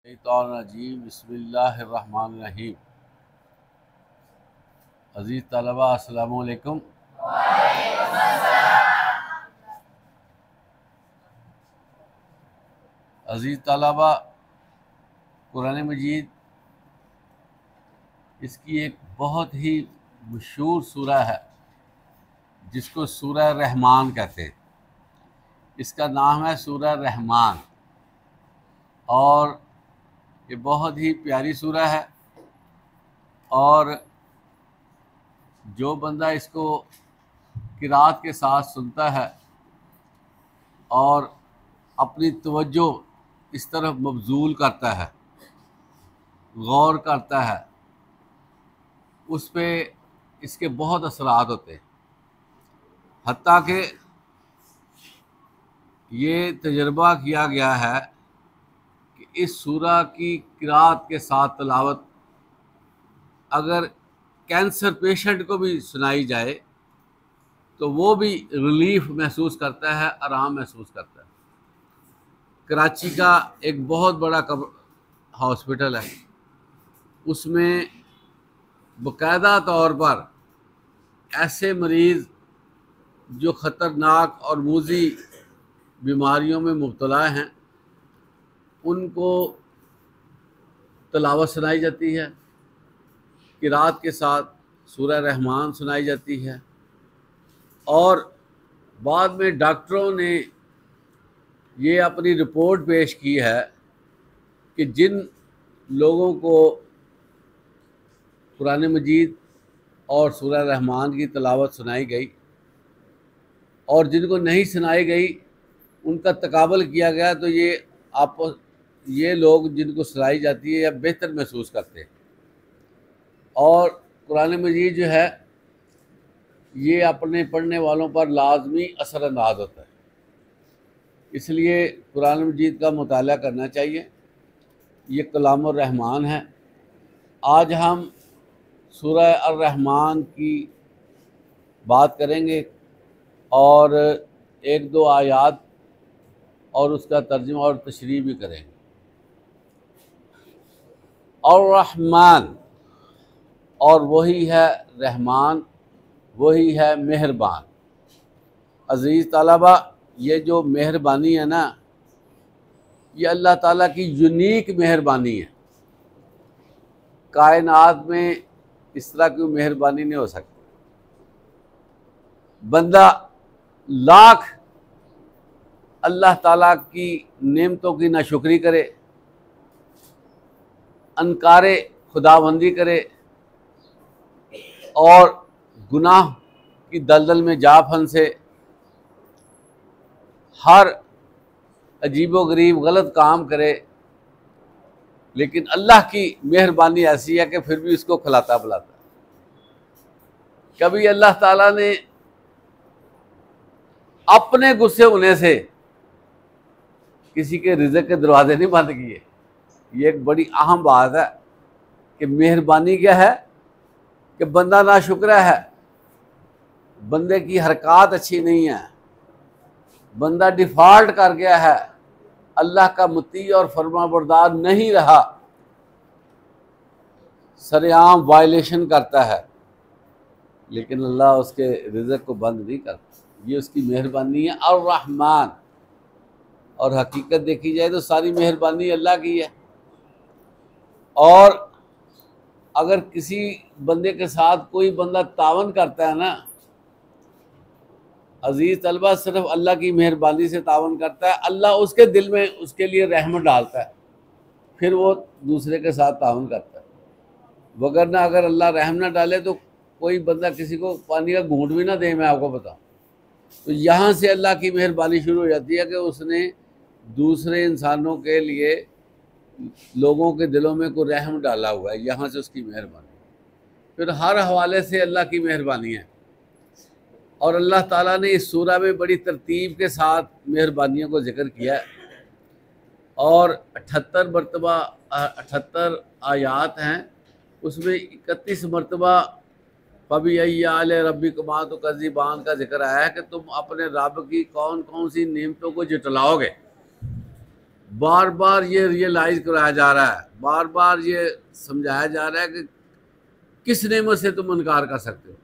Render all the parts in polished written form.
शैतानरजीम बिस्मिल्लाहिर्रहमानिर्रहीम। अज़ीज़ तलबा अस्सलामु अलैकुम। अज़ीज़ तलबा, कुरान मजीद इसकी एक बहुत ही मशहूर सूरा है जिसको सूरा रहमान कहते हैं। इसका नाम है सूरा रहमान और ये बहुत ही प्यारी सूरा है। और जो बंदा इसको किरात के साथ सुनता है और अपनी तवज्जो इस तरफ मबजूल करता है, गौर करता है, उस पे इसके बहुत असरात होते हैं। हत्ता कि ये तजर्बा किया गया है कि इस सूरा की किरात के साथ तिलावत अगर कैंसर पेशेंट को भी सुनाई जाए तो वो भी रिलीफ महसूस करता है, आराम महसूस करता है। कराची का एक बहुत बड़ा हॉस्पिटल है, उसमें बाकायदा तौर पर ऐसे मरीज़ जो ख़तरनाक और मूज़ी बीमारियों में मुब्तला हैं उनको तिलावत सुनाई जाती है, किरात के साथ सूरह रहमान सुनाई जाती है। और बाद में डॉक्टरों ने ये अपनी रिपोर्ट पेश की है कि जिन लोगों को कुरान मजीद और सूरह रहमान की तिलावत सुनाई गई और जिनको नहीं सुनाई गई उनका तकाबल किया गया तो ये लोग जिनको सुनाई जाती है या बेहतर महसूस करते हैं। और कुरान मजीद जो है ये अपने पढ़ने वालों पर लाजमी असरअंदाज होता है, इसलिए कुरान मजीद का मुताला करना चाहिए। ये कलामुर रहमान है। आज हम सूरह अर-रहमान की बात करेंगे और एक दो आयात और उसका तर्जुमा और तशरीह भी करेंगे। और रहमान, और वही है रहमान, वही है मेहरबान। अज़ीज़ तलबा, ये जो मेहरबानी है ना, ये अल्लाह ताला की यूनिक मेहरबानी है। कायनात में इस तरह की मेहरबानी नहीं हो सकती। बंदा लाख अल्लाह ताला की नेमतों की नाशुक्री करे, अनकारे खुदाबंदी करे और गुनाह की दलदल में जा फंसे, हर अजीबो गरीब गलत काम करे, लेकिन अल्लाह की मेहरबानी ऐसी है कि फिर भी उसको खिलाता पिलाता। कभी अल्लाह ताला ने अपने गुस्से होने से किसी के रिज़्क़ के दरवाजे नहीं बंद किए। ये एक बड़ी अहम बात है कि मेहरबानी क्या है कि बंदा नाशुक्र है, बंदे की हरकत अच्छी नहीं है, बंदा डिफ़ॉल्ट कर गया है, अल्लाह का मुती और फरमाबरदार नहीं रहा, सरेआम वायलेशन करता है, लेकिन अल्लाह उसके रिज़्क़ को बंद नहीं करता। ये उसकी मेहरबानी है। और रहमान, और हकीकत देखी जाए तो सारी मेहरबानी अल्लाह की है। और अगर किसी बंदे के साथ कोई बंदा तावन करता है ना, अजीज़ तलबा, सिर्फ अल्लाह की मेहरबानी से तावन करता है, अल्लाह उसके दिल में उसके लिए रहमत डालता है, फिर वो दूसरे के साथ तावन करता है। वगरना अगर अल्लाह रहम ना डाले तो कोई बंदा किसी को पानी का घूंट भी ना दे, मैं आपको बताऊँ। तो यहाँ से अल्लाह की मेहरबानी शुरू हो जाती है कि उसने दूसरे इंसानों के लिए लोगों के दिलों में कोई रहम डाला हुआ है, यहाँ से उसकी मेहरबानी। फिर हर हवाले से अल्लाह की मेहरबानी है। और अल्लाह ताला ने इस सूरा में बड़ी तरतीब के साथ मेहरबानियों को जिक्र किया है और 78 मरतबा 78 आयात हैं, उसमें 31 मरतबा फ़बिअय्यि रब्बिकुमा तुकज़्ज़िबान का जिक्र आया है कि तुम अपने रब की कौन कौन सी नेमतों को जुटलाओगे। बार बार ये रियलाइज कराया जा रहा है, बार बार ये समझाया जा रहा है कि किस नेमत से तुम इनकार कर सकते हो।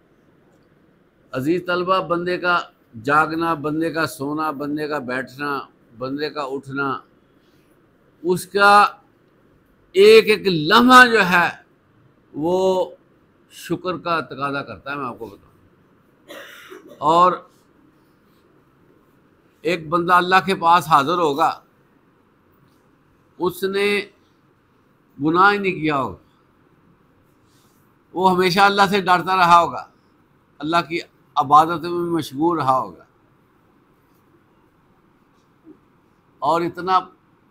अजीज तलबा, बंदे का जागना, बंदे का सोना, बंदे का बैठना, बंदे का उठना, उसका एक एक लम्हा जो है वो शुक्र का तकाजा करता है, मैं आपको बताऊं। और एक बंदा अल्लाह के पास हाजिर होगा, उसने गुनाह ही नहीं किया होगा, वो हमेशा अल्लाह से डरता रहा होगा, अल्लाह की इबादत में मशगूल रहा होगा, और इतना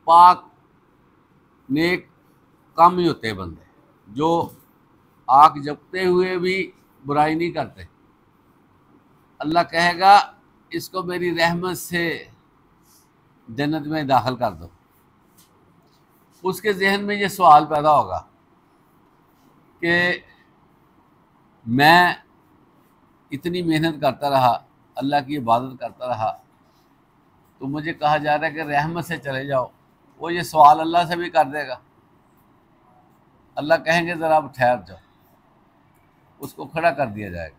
पाक नेक कम ही होते बंदे जो आँख जगते हुए भी बुराई नहीं करते। अल्लाह कहेगा इसको मेरी रहमत से जन्नत में दाखिल कर दो। उसके जहन में ये सवाल पैदा होगा कि मैं इतनी मेहनत करता रहा, अल्लाह की इबादत करता रहा, तो मुझे कहा जा रहा है कि रहमत से चले जाओ। वो ये सवाल अल्लाह से भी कर देगा। अल्लाह कहेंगे ज़रा अब ठहर जाओ, उसको खड़ा कर दिया जाएगा।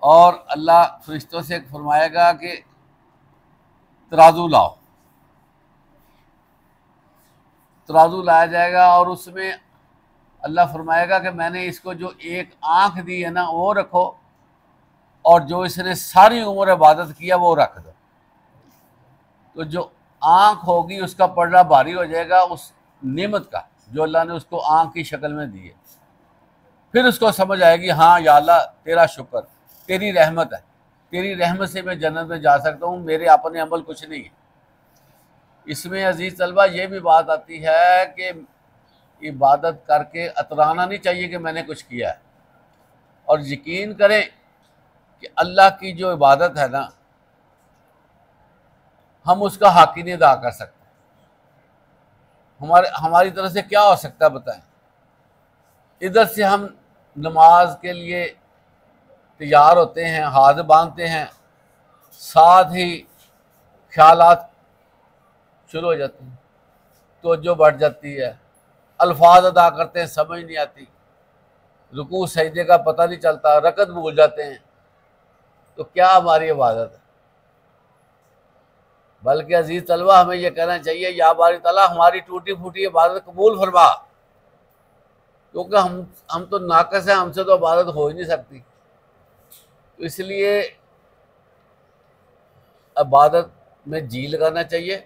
और अल्लाह फरिश्तों से फरमाएगा कि तराजू लाओ, तराजू लाया जाएगा, और उसमें अल्लाह फरमाएगा कि मैंने इसको जो एक आँख दी है ना वो रखो, और जो इसने सारी उम्र इबादत किया वो रख दो। तो जो आँख होगी उसका पलड़ा भारी हो जाएगा उस नेमत का जो अल्लाह ने उसको आँख की शक्ल में दी है। फिर उसको समझ आएगी, हाँ या अल्लाह तेरा शुक्र, तेरी रहमत है, तेरी रहमत से मैं जन्नत में जा सकता हूँ, मेरे अपने अमल कुछ नहीं है। इसमें अजीज़ तलबा ये भी बात आती है कि इबादत करके अतराना नहीं चाहिए कि मैंने कुछ किया है, और यकीन करें कि अल्लाह की जो इबादत है ना, हम उसका हक ही नहीं अदा कर सकते। हमारी तरफ से क्या हो सकता है बताएं। इधर से हम नमाज के लिए तैयार होते हैं, हाथ बांधते हैं, साथ ही ख्यालात शुरू हो जाती हैं, तवज्जो बढ़ जाती है, अल्फाज अदा करते हैं समझ नहीं आती, रुकू सजदे का पता नहीं चलता, रकत भूल जाते हैं। तो क्या हमारी इबादत है? बल्कि अजीज तलबा हमें यह कहना चाहिए, या बारी ताला हमारी टूटी फूटी इबादत कबूल फरमा, क्योंकि हम तो नाकस हैं, हमसे तो इबादत हो ही नहीं सकती। तो इसलिए इबादत में जी लगाना चाहिए,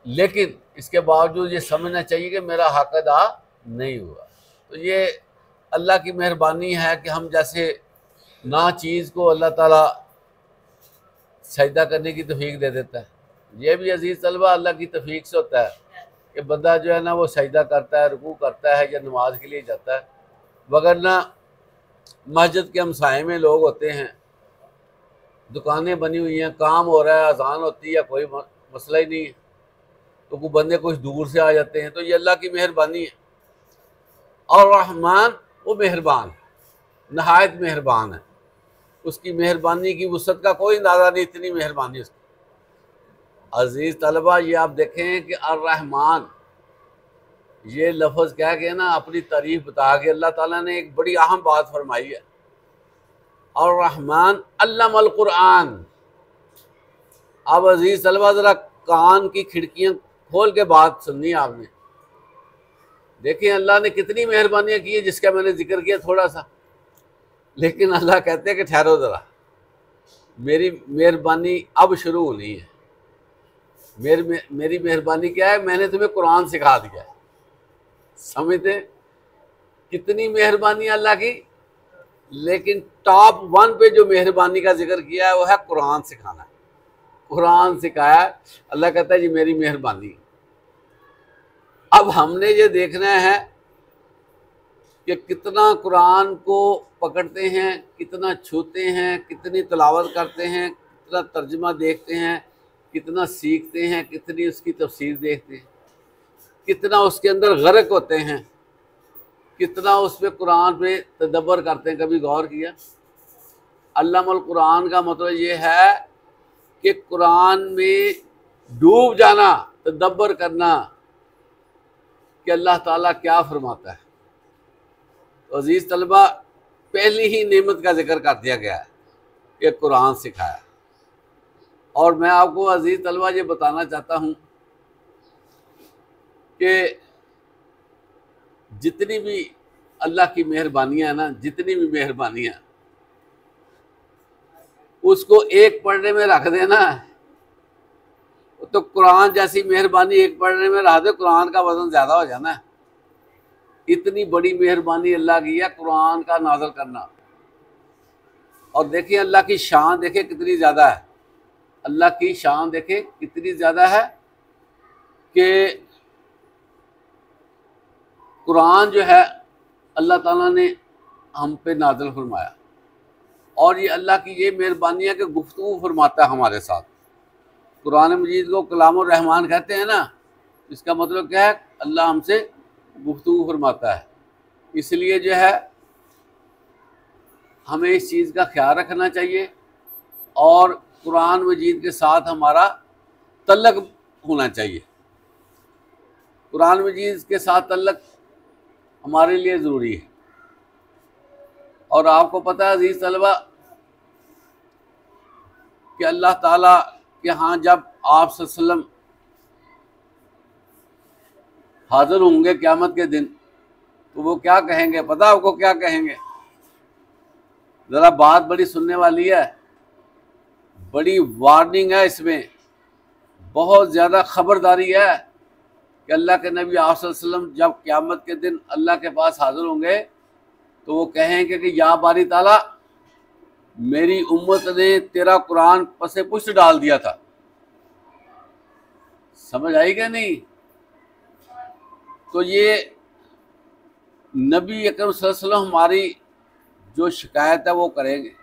लेकिन इसके बावजूद ये समझना चाहिए कि मेरा हक अदा नहीं हुआ। तो ये अल्लाह की मेहरबानी है कि हम जैसे ना चीज़ को अल्लाह ताला सजदा करने की तौफीक दे देता है। ये भी अजीज़ तलबा अल्लाह की तौफीक से होता है कि बंदा जो है ना वो सजदा करता है, रुकू करता है या नमाज के लिए जाता है। वगरना मस्जिद के हमसाए में लोग होते हैं, दुकानें बनी हुई हैं, काम हो रहा है, अजान होती है, कोई मसला ही नहीं है, तो कुछ बंदे कुछ दूर से आ जाते हैं। तो ये अल्लाह की मेहरबानी है। और रहमान वो मेहरबान, नहायत मेहरबान है, उसकी मेहरबानी की वसअत का कोई अंदाज़ा नहीं, इतनी मेहरबानी उसकी। अजीज़ तलबा ये आप देखें कि अर्रहमान ये लफ्ज़ कह के ना अपनी तारीफ बता के अल्लाह ताला ने एक बड़ी अहम बात फरमाई है। और रहमान अल्लमल कुरान। अब अजीज़ तलबा ज़रा कान की खिड़कियाँ खोल के बात सुननी आपने। देखिए अल्लाह ने कितनी मेहरबानियाँ की है, जिसका मैंने जिक्र किया थोड़ा सा, लेकिन अल्लाह कहते हैं कि ठहरो ज़रा, मेरी मेहरबानी अब शुरू होनी है। मेरी मेहरबानी क्या है? मैंने तुम्हें कुरान सिखा दिया है। समझते कितनी मेहरबानी अल्लाह की। लेकिन टॉप 1 पे जो मेहरबानी का जिक्र किया है वो है कुरान सिखाना। कुरान सिखाया, अल्लाह कहता है जी मेरी मेहरबानी। अब हमने ये देखना है कि कितना कुरान को पकड़ते हैं, कितना छूते हैं, कितनी तिलावत करते हैं, कितना तर्जुमा देखते हैं, कितना सीखते हैं, कितनी उसकी तफसीर देखते हैं, कितना उसके अंदर गर्क होते हैं, कितना उस पर कुरान पे तदब्बर करते हैं। कभी गौर किया? अल्लामुल कुरान का मतलब ये है कि कुरान में डूब जाना, तदब्बर करना कि अल्लाह ताला क्या फरमाता है। तो अजीज़ तलबा, पहली ही नेमत का जिक्र कर दिया गया है कि कुरान सिखाया। और मैं आपको अजीज़ तलबा ये बताना चाहता हूँ कि जितनी भी अल्लाह की मेहरबानियाँ हैं ना, जितनी भी मेहरबानियाँ, उसको एक पढ़ने में रख देना, तो कुरान जैसी मेहरबानी एक पढ़ने में रख दे, कुरान का वजन ज़्यादा हो जाना है। इतनी बड़ी मेहरबानी अल्लाह की है कुरान का नाज़िल करना। और देखिए अल्लाह की शान देखे कितनी ज़्यादा है, अल्लाह की शान देखे कितनी ज़्यादा है कि कुरान जो है अल्लाह ताला ने हम पे नाज़िल फरमाया। और ये अल्लाह की ये मेहरबानी है कि गुफ्तगू फरमाता है हमारे साथ। कुरान मजीद को कलामुर रहमान कहते हैं ना, इसका मतलब क्या है? अल्लाह हमसे गुफ्तगू फरमाता है। इसलिए जो है हमें इस चीज़ का ख्याल रखना चाहिए और कुरान मजीद के साथ हमारा तल्लक होना चाहिए। कुरान मजीद के साथ तल्लक हमारे लिए ज़रूरी है। और आपको पता है अज़ीज़ तलबा कि अल्लाह ताला के यहाँ जब आप सल्लल्लाहु अलैहि वसल्लम हाज़िर होंगे क़यामत के दिन, तो वो क्या कहेंगे? पता आपको क्या कहेंगे? ज़रा बात बड़ी सुनने वाली है, बड़ी वार्निंग है, इसमें बहुत ज़्यादा ख़बरदारी है कि अल्लाह के नबी आप सल्लल्लाहु अलैहि वसल्लम जब क़यामत के दिन अल्लाह के पास हाज़िर होंगे तो वो कहेंगे कि या बारी ताला, मेरी उम्मत ने तेरा कुरान पसे पुष्ट डाल दिया था। समझ आई क्या नहीं? तो ये नबी अकरम सल्लल्लाहु अलैहि वसल्लम हमारी जो शिकायत है वो करेंगे।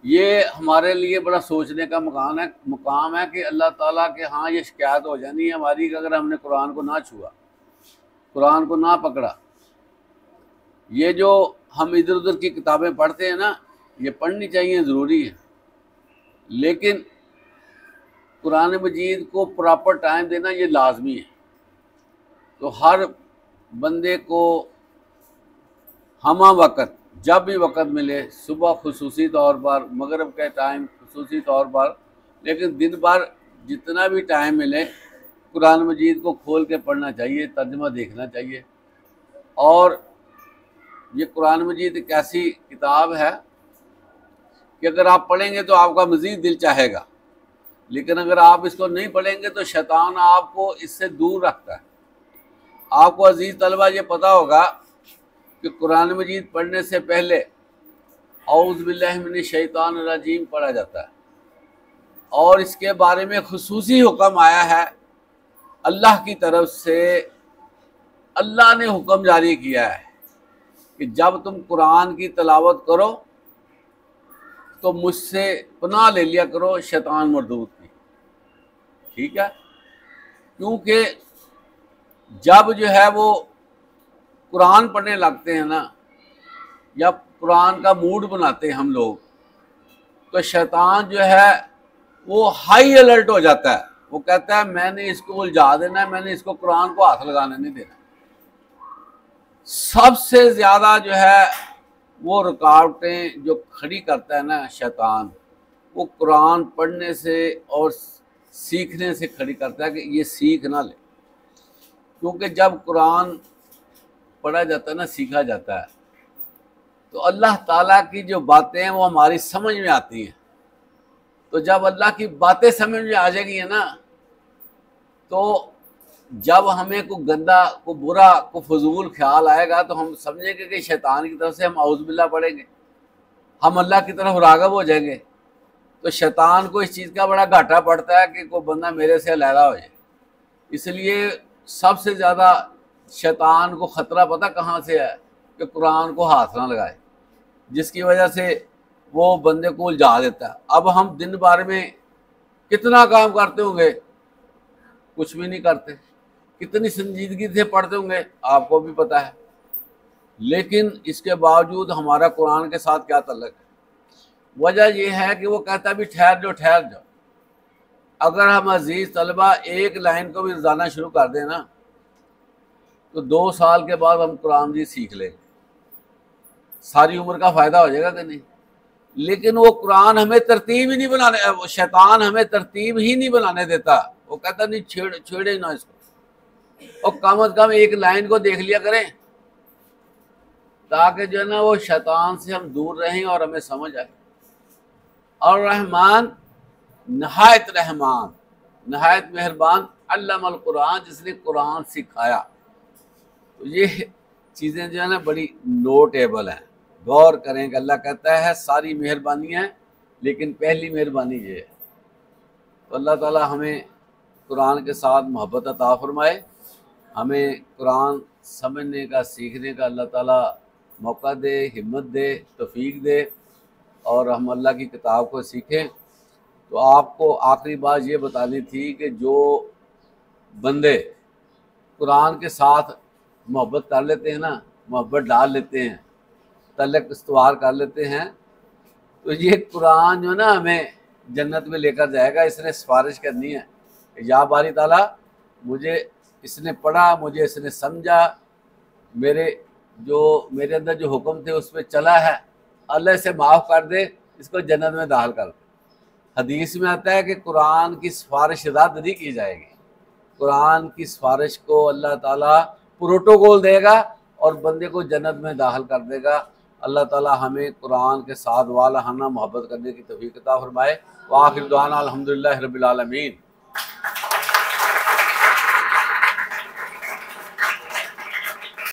ये हमारे लिए बड़ा सोचने का मुकाम है कि अल्लाह ताला के हाँ ये शिकायत हो जानी है हमारी कि अगर हमने कुरान को ना छुआ, कुरान को ना पकड़ा। ये जो हम इधर उधर की किताबें पढ़ते हैं ना, ये पढ़नी चाहिए, ज़रूरी है, लेकिन कुरान मजीद को प्रॉपर टाइम देना ये लाजमी है। तो हर बंदे को हमा वक़्त जब भी वक़्त मिले, सुबह खुसूसी तौर पर, मगरिब के टाइम खुसूसी तौर पर, लेकिन दिन भर जितना भी टाइम मिले कुरान मजीद को खोल के पढ़ना चाहिए, तर्जुमा देखना चाहिए। और ये कुरान मजीद एक ऐसी किताब है कि अगर आप पढ़ेंगे तो आपका मज़ीद दिल चाहेगा, लेकिन अगर आप इसको नहीं पढ़ेंगे तो शैतान आपको इससे दूर रखता है। आपको अजीज़ तलबा ये पता होगा कि कुरान मजीद पढ़ने से पहले औज़ु बिल्लाहि मिनश शैतानिर रजीम पढ़ा जाता है। और इसके बारे में खुसूसी हुक्म आया है अल्लाह की तरफ से। अल्लाह ने हुक्म जारी किया है कि जब तुम कुरान की तिलावत करो तो मुझसे पनाह ले लिया करो शैतान मरदूद की। ठीक है? क्योंकि जब जो है वो कुरान पढ़ने लगते हैं ना, या कुरान का मूड बनाते हैं हम लोग, तो शैतान जो है वो हाई अलर्ट हो जाता है। वो कहता है मैंने इसको उलझा देना है, मैंने इसको कुरान को हाथ लगाने नहीं देना। सबसे ज़्यादा जो है वो रुकावटें जो खड़ी करता है ना शैतान, वो कुरान पढ़ने से और सीखने से खड़ी करता है कि ये सीख ना ले। क्योंकि जब कुरान पढ़ा जाता है ना, सीखा जाता है, तो अल्लाह ताला की जो बातें हैं वो हमारी समझ में आती हैं। तो जब अल्लाह की बातें समझ में आ जाएगी ना, तो जब हमें को गंदा, को बुरा, को फजूल ख्याल आएगा तो हम समझेंगे कि शैतान की तरफ से हम औज़ु बिल्लाह पढ़ेंगे, हम अल्लाह की तरफ राग़िब हो जाएंगे। तो शैतान को इस चीज़ का बड़ा घाटा पड़ता है कि कोई बंदा मेरे से अलहदा हो जाए। इसलिए सबसे ज़्यादा शैतान को ख़तरा पता कहाँ से है? कि कुरान को हाथ ना लगाए, जिसकी वजह से वो बंदे को उलझा देता है। अब हम दिन भर में कितना काम करते होंगे? कुछ भी नहीं करते। कितनी संजीदगी से पढ़ते होंगे? आपको भी पता है। लेकिन इसके बावजूद हमारा कुरान के साथ क्या तल्लुक़ है? वजह यह है कि वो कहता है भी ठहर जाओ, ठहर जाओ। अगर हम अजीज़ तलबा एक लाइन को भी रोज़ाना शुरू कर दें ना, तो 2 साल के बाद हम कुरान जी सीख लेंगे। सारी उम्र का फ़ायदा हो जाएगा कि नहीं? लेकिन वो कुरान हमें तरतीब ही नहीं बनाने, शैतान हमें तरतीब ही नहीं बनाने देता। वो कहता नहीं छेड़े ना इसको, और कम अज़ कम एक लाइन को देख लिया करें, ताकि जो है ना वो शैतान से हम दूर रहें और हमें समझ आए। और रहमान नहायत रहमान, नहायत मेहरबान, अल्लमल कुरान, जिसने कुरान सिखाया। तो ये चीज़ें जो है ना बड़ी नोटेबल हैं, गौर करें कि अल्लाह कहता है सारी मेहरबानियाँ हैं, लेकिन पहली मेहरबानी ये है। तो अल्लाह ताला हमें कुरान के साथ मोहब्बत अता फरमाए, हमें कुरान समझने का, सीखने का अल्लाह ताला मौका दे, हिम्मत दे, तौफीक दे, और हम अल्लाह की किताब को सीखें। तो आपको आखिरी बात ये बतानी थी कि जो बंदे कुरान के साथ मोहब्बत कर लेते हैं ना, मोहब्बत डाल लेते हैं, तल्लुक़ इस्तवार कर लेते हैं, तो ये कुरान जो ना हमें जन्नत में लेकर जाएगा। इसने सिफारिश करनी है, या बारी ताला मुझे इसने पढ़ा, मुझे इसने समझा, मेरे अंदर जो हुक्म थे उस पर चला है, अल्लाह से माफ़ कर दे, इसको जन्नत में दाखिल कर दे। हदीस में आता है कि कुरान की सिफारिश रद्द नहीं की जाएगी। कुरान की सिफारिश को अल्लाह ताला प्रोटोकॉल देगा और बंदे को जन्नत में दाखिल कर देगा। अल्लाह ताला हमें कुरान के साथ वालहाना मोहब्बत करने की तौफीक अता फरमाए। व आखिर दुआना अल्हम्दुलिल्लाहि रब्बिल आलमीन।